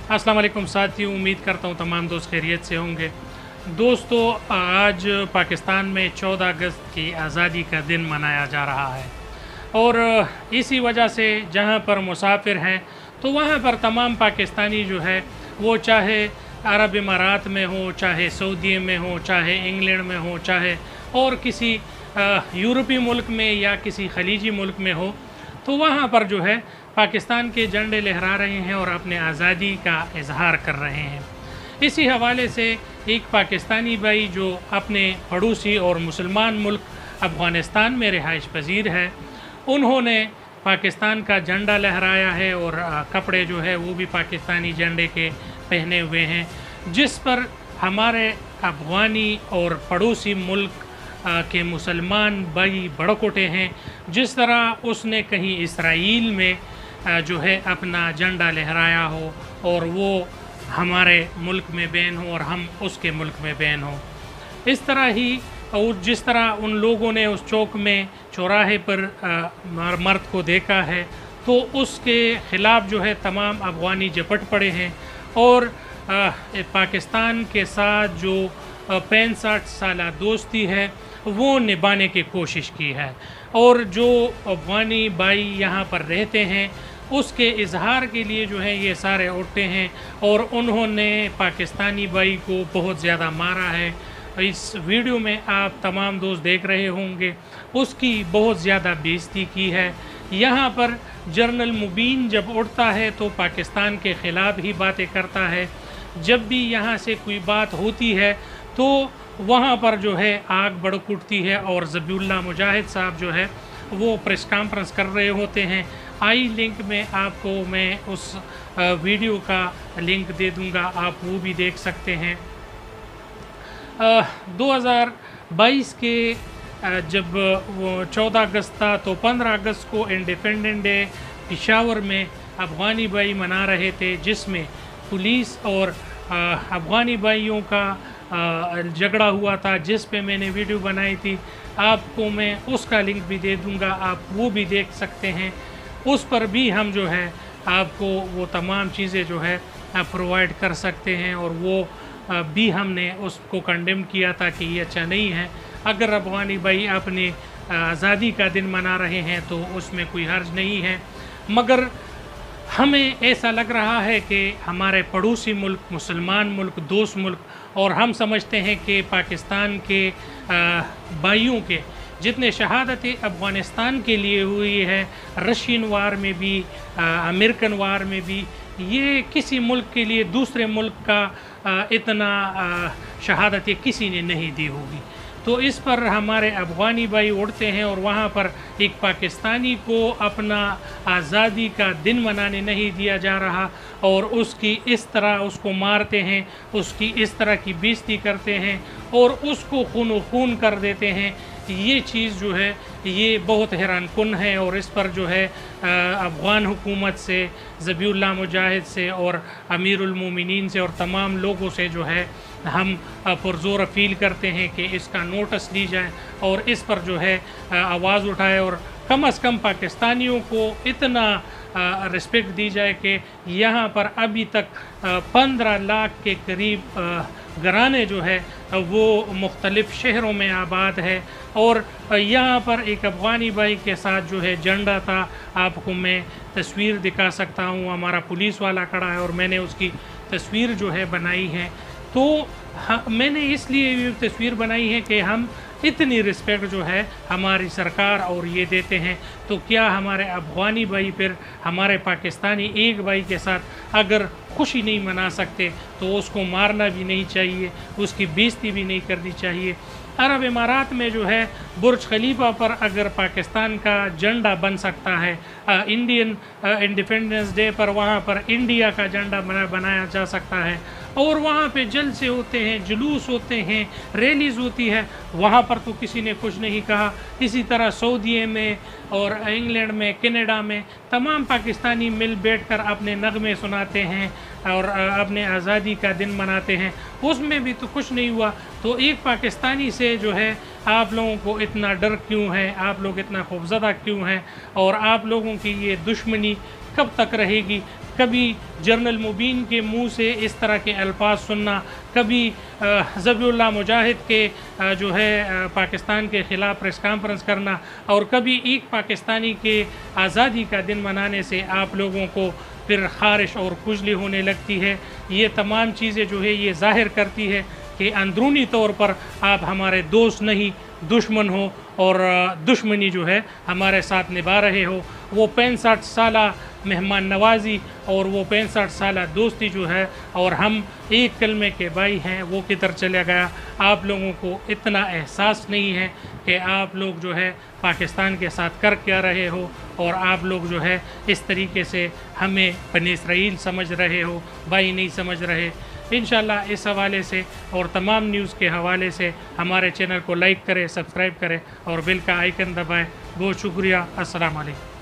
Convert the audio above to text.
अस्सलाम वालेकुम साथियों, उम्मीद करता हूँ तमाम दोस्त खैरियत से होंगे। दोस्तों, आज पाकिस्तान में 14 अगस्त की आज़ादी का दिन मनाया जा रहा है और इसी वजह से जहाँ पर मुसाफिर हैं तो वहाँ पर तमाम पाकिस्तानी जो है वो चाहे अरब इमारात में हो, चाहे सऊदी में हो, चाहे इंग्लैंड में हो, चाहे और किसी यूरोपीय मुल्क में या किसी खलीजी मुल्क में हो, तो वहाँ पर जो है पाकिस्तान के झंडे लहरा रहे हैं और अपने आज़ादी का इजहार कर रहे हैं। इसी हवाले से एक पाकिस्तानी भाई जो अपने पड़ोसी और मुसलमान मुल्क अफ़गानिस्तान में रिहाइश पजीर है, उन्होंने पाकिस्तान का झंडा लहराया है और कपड़े जो है वो भी पाकिस्तानी झंडे के पहने हुए हैं, जिस पर हमारे अफ़गानी और पड़ोसी मुल्क के मुसलमान भाई भड़क उठे हैं। जिस तरह उसने कहीं इसराइल में जो है अपना झंडा लहराया हो और वो हमारे मुल्क में बैन हो और हम उसके मुल्क में बैन हो, इस तरह ही और जिस तरह उन लोगों ने उस चौक में चौराहे पर मर्द को देखा है तो उसके ख़िलाफ़ जो है तमाम अफ़गानी झपट पड़े हैं और पाकिस्तान के साथ जो 65 साल दोस्ती है वो निभाने की कोशिश की है और जो अफ़गानी भाई यहाँ पर रहते हैं उसके इजहार के लिए जो है ये सारे उठते हैं और उन्होंने पाकिस्तानी भाई को बहुत ज़्यादा मारा है। इस वीडियो में आप तमाम दोस्त देख रहे होंगे, उसकी बहुत ज़्यादा बेइज्जती की है। यहाँ पर जनरल मुबीन जब उठता है तो पाकिस्तान के ख़िलाफ़ ही बातें करता है। जब भी यहाँ से कोई बात होती है तो वहाँ पर जो है आग भड़क उठती है और ज़बीउल्लाह मुजाहिद साहब जो है वो प्रेस कॉन्फ्रेंस कर रहे होते हैं। आई लिंक में आपको मैं उस वीडियो का लिंक दे दूंगा, आप वो भी देख सकते हैं। 2022 के जब वो 14 अगस्त था तो 15 अगस्त को इंडिपेंडेंट डे पेशावर में अफ़गानी भाई मना रहे थे, जिसमें पुलिस और अफ़गानी भाइयों का झगड़ा हुआ था, जिस पे मैंने वीडियो बनाई थी। आपको मैं उसका लिंक भी दे दूंगा, आप वो भी देख सकते हैं। उस पर भी हम जो है आपको वो तमाम चीज़ें जो है प्रोवाइड कर सकते हैं और वो भी हमने उसको कंडेम किया था कि ये अच्छा नहीं है। अगर अफ़गानी भाई अपनी आज़ादी का दिन मना रहे हैं तो उसमें कोई हर्ज नहीं है, मगर हमें ऐसा लग रहा है कि हमारे पड़ोसी मुल्क, मुसलमान मुल्क, दोस्त मुल्क, और हम समझते हैं कि पाकिस्तान के भाइयों के जितने शहादतें अफ़गानिस्तान के लिए हुई है, रशियन वार में भी, अमेरिकन वार में भी, ये किसी मुल्क के लिए दूसरे मुल्क का इतना शहादतें किसी ने नहीं दी होगी। तो इस पर हमारे अफ़गानी भाई उड़ते हैं और वहाँ पर एक पाकिस्तानी को अपना आज़ादी का दिन मनाने नहीं दिया जा रहा और उसकी इस तरह उसको मारते हैं, उसकी इस तरह की बेइज्जती करते हैं और उसको खून कर देते हैं। ये चीज़ जो है ये बहुत हैरान कुन है और इस पर जो है अफ़गान हुकूमत से, ज़बीउल्लाह मुजाहिद से और अमीरुल मोमिनीन से और तमाम लोगों से जो है हम पुरज़ोर अपील करते हैं कि इसका नोटिस ली जाए और इस पर जो है आवाज़ उठाए और कम से कम पाकिस्तानियों को इतना रिस्पेक्ट दी जाए कि यहाँ पर अभी तक 15 लाख के करीब घराने जो है वो मुख्तलिफ़ शहरों में आबाद है और यहाँ पर एक अफ़गानी भाई के साथ जो है झंडा था। आपको मैं तस्वीर दिखा सकता हूँ, हमारा पुलिस वाला खड़ा है और मैंने उसकी तस्वीर जो है बनाई है। तो मैंने इसलिए ये तस्वीर बनाई है कि हम इतनी रिस्पेक्ट जो है हमारी सरकार और ये देते हैं, तो क्या हमारे अफ़गानी भाई फिर हमारे पाकिस्तानी एक भाई के साथ अगर खुशी नहीं मना सकते तो उसको मारना भी नहीं चाहिए, उसकी बेइज्जती भी नहीं करनी चाहिए। अरब इमारात में जो है बुर्ज खलीफा पर अगर पाकिस्तान का झंडा बन सकता है, इंडियन इंडिपेंडेंस डे पर वहाँ पर इंडिया का झंडा बनाया जा सकता है और वहाँ पे जलसे होते हैं, जुलूस होते हैं, रैलीज़ होती है, वहाँ पर तो किसी ने कुछ नहीं कहा। इसी तरह सऊदी में और इंग्लैंड में, कनाडा में तमाम पाकिस्तानी मिल बैठकर अपने नगमे सुनाते हैं और अपने आज़ादी का दिन मनाते हैं, उसमें भी तो कुछ नहीं हुआ। तो एक पाकिस्तानी से जो है आप लोगों को इतना डर क्यों है, आप लोग इतना खौफज़दा क्यों हैं और आप लोगों की ये दुश्मनी कब तक रहेगी? کبھی جنرل مبین کے منہ سے اس طرح کے الفاظ سننا، کبھی ذبیح اللہ مجاہد کے جو ہے پاکستان کے خلاف پریس کانفرنس کرنا، اور کبھی ایک پاکستانی کے آزادی کا دن منانے سے آپ لوگوں کو پھر خارش اور کھجلی ہونے لگتی ہے۔ یہ تمام چیزیں جو ہے یہ ظاہر کرتی ہے کہ اندرونی طور پر آپ ہمارے دوست نہیں دشمن ہو، اور دشمنی جو ہے ہمارے ساتھ نبھا رہے ہو۔ وہ 65 سالہ مہمان نوازی اور وہ 65 سالہ دوستی جو ہے اور ہم ایک کلمے کے بھائی ہیں، وہ کدھر چلا گیا؟ آپ لوگوں کو اتنا احساس نہیں ہے کہ آپ لوگ جو ہے پاکستان کے ساتھ کر کیا رہے ہو، اور آپ لوگ جو ہے اس طریقے سے ہمیں بنی اسرائیل سمجھ رہے ہو، بھائی نہیں سمجھ رہے۔ انشاءاللہ اس حوالے سے اور تمام نیوز کے حوالے سے ہمارے چینل کو لائک کریں، سبسکرائب کریں اور بیل کا آئیکن دبائیں۔ بہت شکریہ، السلام علیکم۔